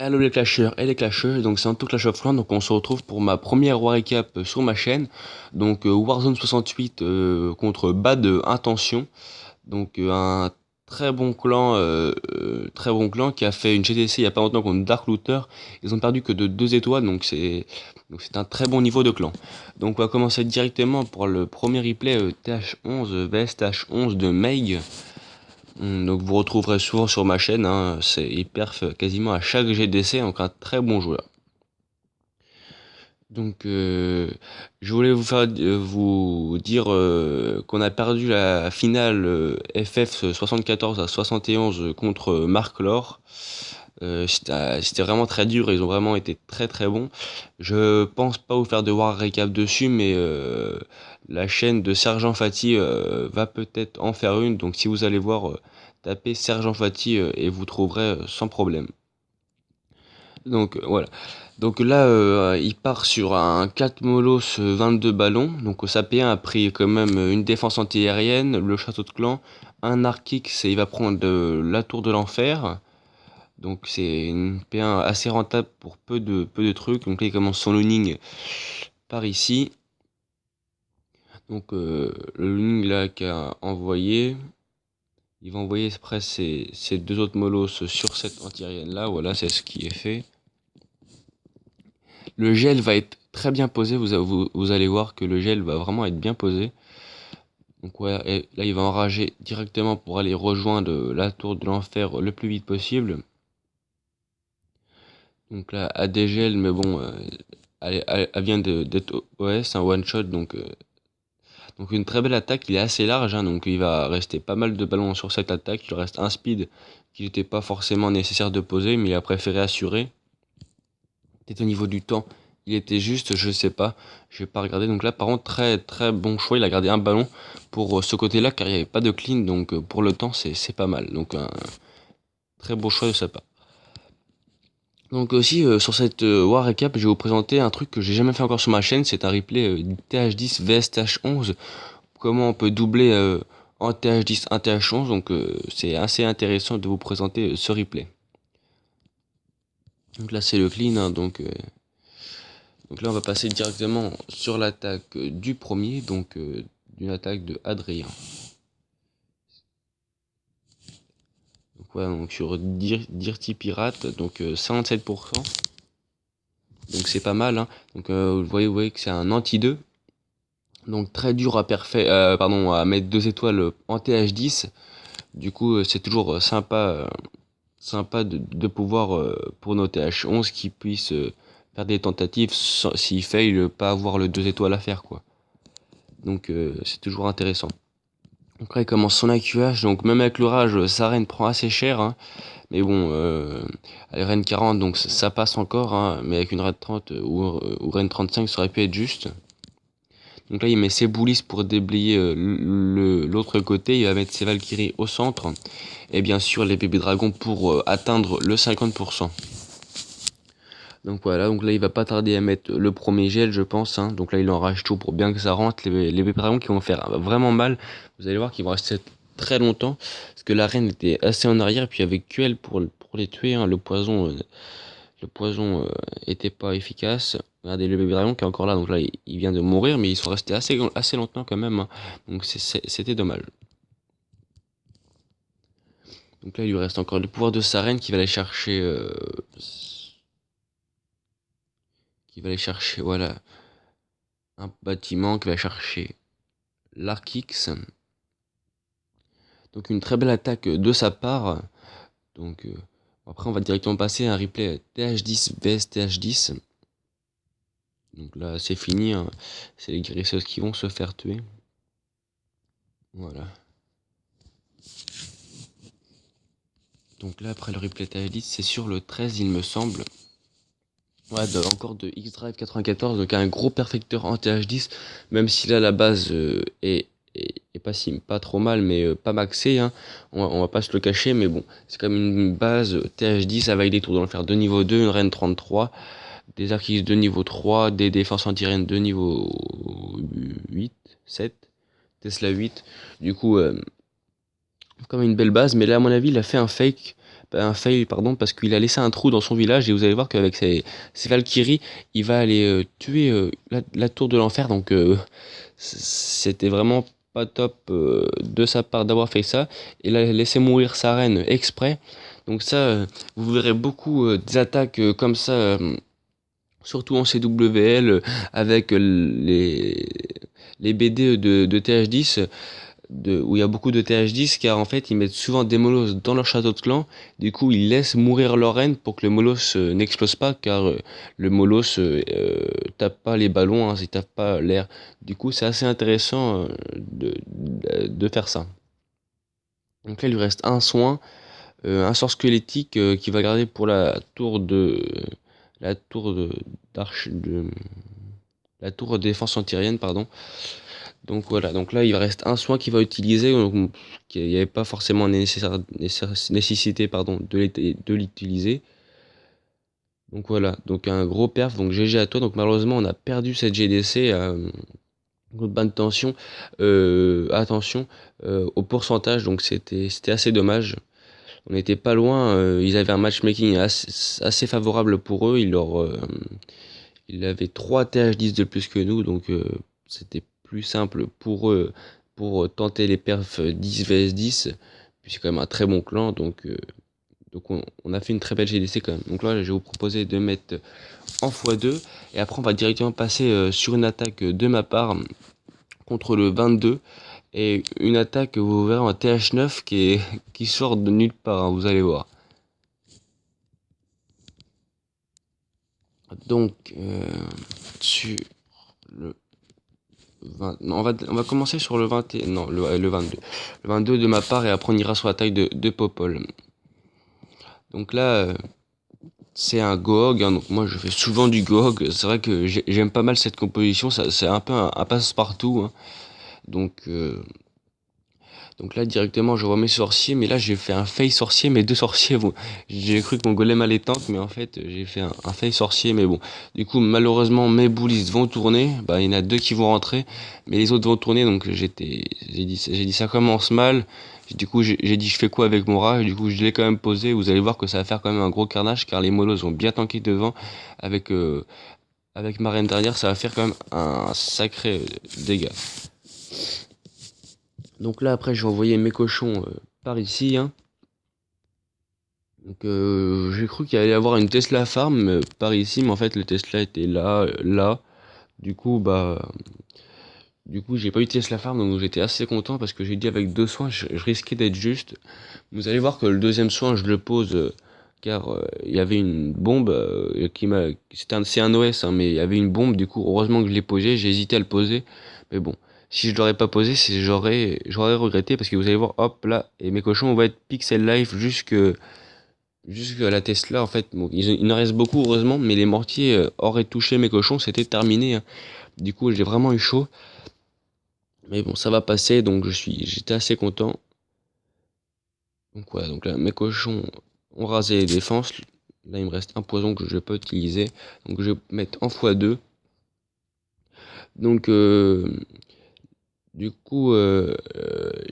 Hello les clasheurs et les clasheuses, donc c'est Anto Clash of Clans, donc on se retrouve pour ma première War Recap sur ma chaîne, donc Warzone 68 contre Bad Intention, donc un très bon clan qui a fait une GTC il y a pas longtemps contre Dark Looter, ils ont perdu que de 2 étoiles, donc c'est un très bon niveau de clan. Donc on va commencer directement pour le premier replay TH11 vs TH11 de Meg. Donc vous retrouverez souvent sur ma chaîne, hein, il perf quasiment à chaque GDC, donc un très bon joueur. Donc je voulais vous dire qu'on a perdu la finale FF 74 à 71 contre Marc Lor. C'était vraiment très dur, ils ont vraiment été très très bons. Je pense pas vous faire de war recap dessus, mais la chaîne de Sergent Fati va peut-être en faire une, donc si vous allez voir, tapez Sergent Fati et vous trouverez sans problème. Donc voilà. Donc là, il part sur un 4 molosses 22 ballons. Donc au Sapien a pris quand même une défense antiaérienne, le château de clan, un Arc-X et il va prendre la tour de l'enfer. Donc c'est une P1 assez rentable pour peu de trucs. Donc là il commence son loaning par ici. Donc le loaning là qu'a envoyé, il va envoyer après ses deux autres molosses sur cette antiaérienne là. Voilà, c'est ce qui est fait. Le gel va être très bien posé, vous allez voir que le gel va vraiment être bien posé. Donc ouais, et là il va enrager directement pour aller rejoindre la tour de l'enfer le plus vite possible. Donc là, à des gels, mais bon, elle vient d'être OS, un one shot, donc une très belle attaque. Il est assez large, hein, donc il va rester pas mal de ballons sur cette attaque. Il reste un speed qui n'était pas forcément nécessaire de poser, mais il a préféré assurer. Peut-être au niveau du temps, il était juste, je sais pas, je vais pas regarder. Donc là, par contre, très très bon choix. Il a gardé un ballon pour ce côté-là, car il n'y avait pas de clean, donc pour le temps, c'est pas mal. Donc un très beau choix de sa part. Donc aussi sur cette War Recap, je vais vous présenter un truc que j'ai jamais fait encore sur ma chaîne, c'est un replay TH10 vs TH11. Comment on peut doubler en TH10 un TH11, donc c'est assez intéressant de vous présenter ce replay. Donc là c'est le clean, hein, donc là on va passer directement sur l'attaque du premier, donc d'une attaque de Adrien. Donc ouais, donc sur Dirty Pirate, donc 57%. Donc c'est pas mal, hein. Donc vous voyez que c'est un anti-2. Donc très dur à mettre 2 étoiles en TH10. Du coup, c'est toujours sympa de pouvoir, pour nos TH11, qui puissent faire des tentatives s'il fail, pas avoir le 2 étoiles à faire, quoi. Donc c'est toujours intéressant. Donc là, il commence son AQH, donc même avec l'orage, sa reine prend assez cher, hein. Mais bon, elle est reine 40, donc ça passe encore, hein. Mais avec une reine 30 ou reine 35, ça aurait pu être juste. Donc là, il met ses boulisses pour déblayer l'autre côté. Il va mettre ses Valkyries au centre. Et bien sûr, les bébés dragons pour atteindre le 50%. Donc voilà, donc là, il va pas tarder à mettre le premier gel, je pense, hein. Donc là, il enrage tout pour bien que ça rentre. Les bébés dragons qui vont faire vraiment mal. Vous allez voir qu'ils vont rester très longtemps. Parce que la reine était assez en arrière. Et puis avec QL pour les tuer, hein. Le poison était pas efficace. Regardez le bébé dragon qui est encore là, donc là il vient de mourir, mais ils sont restés assez longtemps quand même, hein. Donc c'était dommage. Donc là il lui reste encore le pouvoir de sa reine qui va aller chercher voilà un bâtiment, qui va chercher l'Arc-X. Donc une très belle attaque de sa part. Donc après on va directement passer à un replay TH10 vs TH10. Donc là c'est fini, hein. C'est les guérisseuses qui vont se faire tuer. Voilà. Donc là, après le replay TH10, c'est sur le 13, il me semble. Ouais, encore de X-Drive 94, donc un gros perfecteur en TH10, même si là la base est pas trop mal, mais pas maxée, hein. On va pas se le cacher, mais bon, c'est quand même une base TH10 avec des tours de l'enfer de niveau 2, une reine 33, des arcs de niveau 3, des défenses anti-reine de niveau 8, 7, Tesla 8. Du coup, comme une belle base, mais là, à mon avis, il a fait un fake un fail, pardon, parce qu'il a laissé un trou dans son village et vous allez voir qu'avec ses Valkyries, il va aller tuer la tour de l'enfer. Donc c'était vraiment pas top de sa part d'avoir fait ça. Il a laissé mourir sa reine exprès. Donc ça, vous verrez beaucoup des attaques comme ça, surtout en CWL, avec les BD de TH10 où il y a beaucoup de TH10 car en fait ils mettent souvent des molosses dans leur château de clan. Du coup ils laissent mourir leur reine pour que le molosse n'explose pas car le molosse tape pas les ballons, hein, il tape pas l'air. Du coup c'est assez intéressant de faire ça. Donc là il lui reste un soin, un sort squelettique qui va garder pour la tour de la tour de défense antiaérienne, pardon. Donc voilà, donc là il reste un soin qu'il va utiliser, donc il n'y avait pas forcément nécessité pardon, de l'utiliser. Donc voilà, donc un gros perf, donc GG à toi. Donc malheureusement on a perdu cette GDC à bonne tension. Attention au pourcentage, donc c'était assez dommage. On n'était pas loin, ils avaient un matchmaking assez favorable pour eux. Il avait 3 TH10 de plus que nous, donc c'était plus simple pour eux pour tenter les perfs 10 vs 10. Puis c'est quand même un très bon clan, donc on a fait une très belle GDC quand même. Donc là, je vais vous proposer de mettre en x2, et après on va directement passer sur une attaque de ma part contre le 22, et une attaque, vous verrez, en TH9 qui sort de nulle part, hein, vous allez voir. Donc, sur le 20, non, on va commencer sur le 21, non, le 22. Le 22 de ma part, et après on ira sur la taille de Popol. Donc là, c'est un Gohog, hein, donc moi je fais souvent du Gohog. C'est vrai que j'aime pas mal cette composition, c'est un peu un passe-partout, hein. Donc, donc là directement je vois mes sorciers, mais là j'ai fait un fail sorcier, mes deux sorciers, bon, j'ai cru que mon golem allait tank, mais en fait j'ai fait un fail sorcier, mais bon, du coup malheureusement mes boulistes vont tourner, bah il y en a deux qui vont rentrer, mais les autres vont tourner, donc j'ai dit ça commence mal. Du coup j'ai dit je fais quoi avec mon rat, et du coup je l'ai quand même posé. Vous allez voir que ça va faire quand même un gros carnage car les molosses ont bien tanké devant, avec avec ma reine derrière, ça va faire quand même un sacré dégât. Donc là après je vais envoyer mes cochons par ici, hein. Donc j'ai cru qu'il allait y avoir une Tesla farm par ici, mais en fait le Tesla était là. Du coup j'ai pas eu de Tesla farm, donc j'étais assez content parce que j'ai dit avec deux soins je risquais d'être juste. Vous allez voir que le deuxième soin je le pose car il y avait une bombe c'est un OS, hein, mais il y avait une bombe. Du coup heureusement que je l'ai posé, j'ai hésité à le poser, mais bon. Si je l'aurais pas posé, j'aurais regretté parce que vous allez voir, hop là, et mes cochons vont être pixel life jusqu'à la Tesla. En fait, bon, il en reste beaucoup heureusement, mais les mortiers auraient touché mes cochons, c'était terminé, hein. Du coup j'ai vraiment eu chaud, mais bon ça va passer, donc j'étais assez content. Donc voilà, donc là mes cochons ont rasé les défenses. Là il me reste un poison que je vais pas utiliser, donc je vais mettre en x2. Donc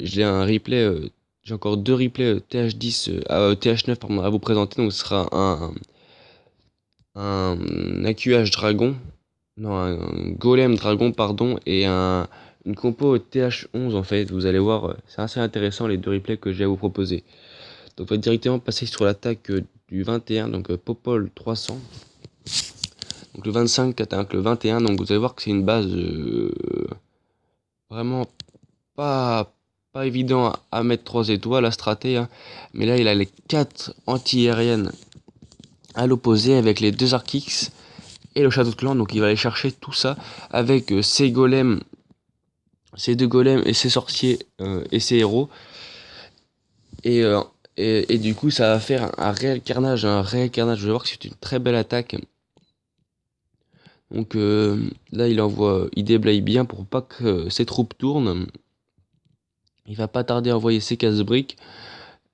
j'ai un replay, j'ai encore deux replays TH10 TH9 pardon, à vous présenter. Donc ce sera un AQH dragon, non, un golem dragon pardon, et une compo TH11 en fait. Vous allez voir, c'est assez intéressant les deux replays que j'ai à vous proposer. Donc on va directement passer sur l'attaque du 21, donc Popol 300. Donc le 25 attaque le 21, donc vous allez voir que c'est une base vraiment pas évident à mettre 3 étoiles à straté, hein. Mais là il a les 4 anti-aériennes à l'opposé avec les 2 Archix et le château de clan. Donc il va aller chercher tout ça avec ses golems, ses deux golems et ses sorciers et ses héros. Et, et du coup ça va faire un réel carnage, un réel carnage. Je vais voir que c'est une très belle attaque. Donc là il déblaye bien pour pas que ses troupes tournent. Il va pas tarder à envoyer ses casse-briques.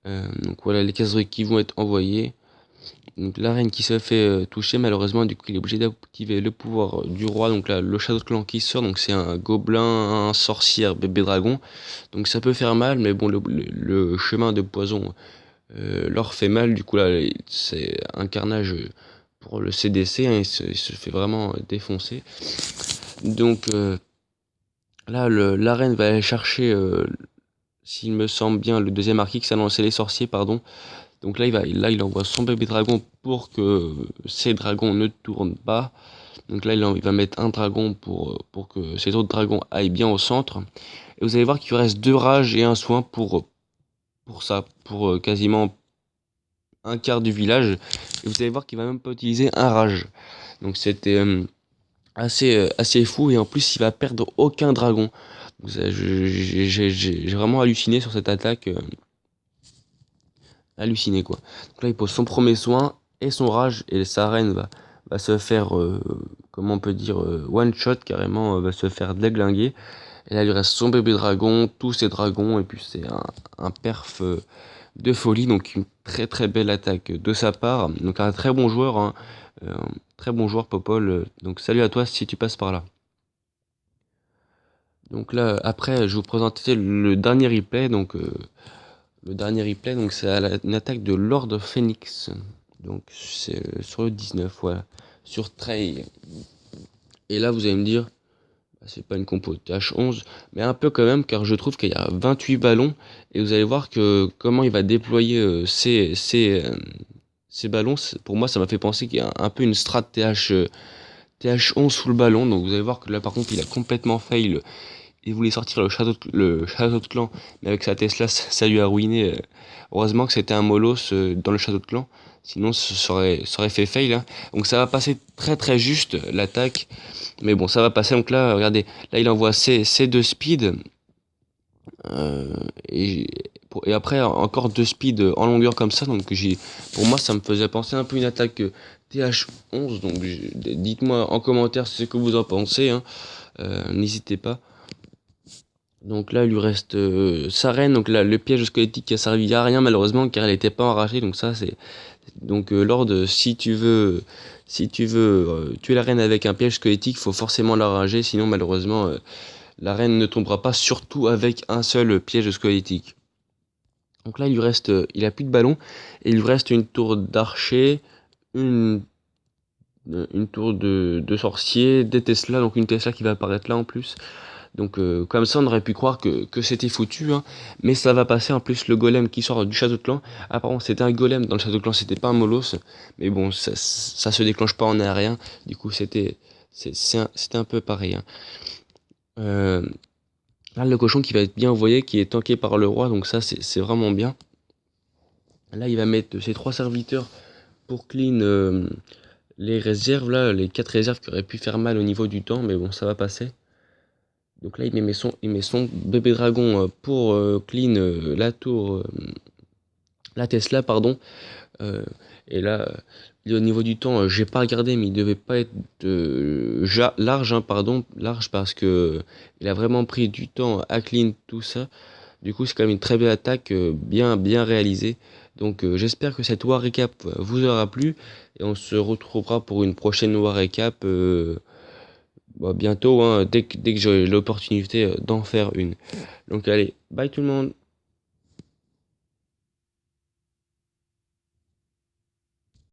Donc voilà les casse-briques qui vont être envoyées. Donc la reine qui se fait toucher malheureusement, du coup il est obligé d'activer le pouvoir du roi. Donc là le château de clan qui sort, donc c'est un gobelin, un sorcière, bébé dragon. Donc ça peut faire mal, mais bon le chemin de poison leur fait mal. Du coup là c'est un carnage pour le CDC, hein, il se fait vraiment défoncer. Donc là l'arène va aller chercher, s'il me semble bien, le deuxième Archix, ah non c'est les sorciers pardon. Donc là il envoie son bébé dragon pour que ces dragons ne tournent pas. Donc là il va mettre un dragon pour que ces autres dragons aillent bien au centre. Et vous allez voir qu'il reste 2 rages et un soin pour ça, pour quasiment un quart du village. Et vous allez voir qu'il va même pas utiliser un rage. Donc c'était assez fou, et en plus il va perdre aucun dragon. Donc j'ai vraiment halluciné sur cette attaque. Halluciné quoi. Donc là il pose son premier soin et son rage, et sa reine va se faire, comment on peut dire, one shot carrément, va se faire déglinguer. Et là il lui reste son bébé dragon, tous ses dragons, et puis c'est un perf de folie. Donc une très très belle attaque de sa part. Donc un très bon joueur, hein. Très bon joueur Popol. Donc salut à toi si tu passes par là. Donc là après je vais vous présenter le dernier replay. Donc c'est une attaque de Lord Phoenix. Donc c'est sur le 19, voilà. Sur Trey. Et là vous allez me dire, bah, c'est pas une compo TH11, mais un peu quand même, car je trouve qu'il y a 28 ballons. Et vous allez voir que comment il va déployer ces ballons. Pour moi ça m'a fait penser qu'il y a un peu une strat TH11 sous le ballon. Donc vous allez voir que là par contre il a complètement fail. Il voulait sortir le château de clan, mais avec sa Tesla, ça lui a ruiné. Heureusement que c'était un Molos dans le château de clan, sinon ça aurait fait fail, hein. Donc ça va passer très très juste l'attaque, mais bon, ça va passer. Donc là, regardez, là il envoie ses 2 speed, euh, et, et après encore 2 speed en longueur comme ça. Donc pour moi, ça me faisait penser un peu une attaque TH11. Donc dites-moi en commentaire ce que vous en pensez, hein. N'hésitez pas. Donc là, il lui reste sa reine. Donc là, le piège squelettique qui a servi à rien malheureusement, car elle n'était pas enragée. Donc ça, c'est donc Lord, si tu veux tuer la reine avec un piège squelettique, faut forcément l'enrager. Sinon, malheureusement, la reine ne tombera pas. Surtout avec un seul piège squelettique. Donc là, il a plus de ballon, et il lui reste une tour d'archer, une une tour de sorcier, des Tesla. Donc une Tesla qui va apparaître là en plus. Donc comme ça on aurait pu croire que c'était foutu, hein. Mais ça va passer. En plus le golem qui sort du château de clan, apparemment c'était un golem dans le château de clan, c'était pas un molos. Mais bon, ça se déclenche pas en aérien. Du coup c'était un peu pareil, hein. Euh, Là le cochon qui va être bien envoyé, qui est tanké par le roi, donc ça c'est vraiment bien. Là il va mettre ses 3 serviteurs pour clean les réserves, là les 4 réserves qui auraient pu faire mal au niveau du temps, mais bon ça va passer. Donc là, il met son bébé dragon pour clean la tour, la Tesla, pardon. Euh, et là, au niveau du temps, j'ai pas regardé, mais il devait pas être large, hein, pardon, large, parce que il a vraiment pris du temps à clean tout ça. Du coup, c'est quand même une très belle attaque, bien réalisée. Donc, j'espère que cette War Recap vous aura plu, et on se retrouvera pour une prochaine War Recap. Bientôt, hein, dès que j'aurai l'opportunité d'en faire une. Donc allez, bye tout le monde.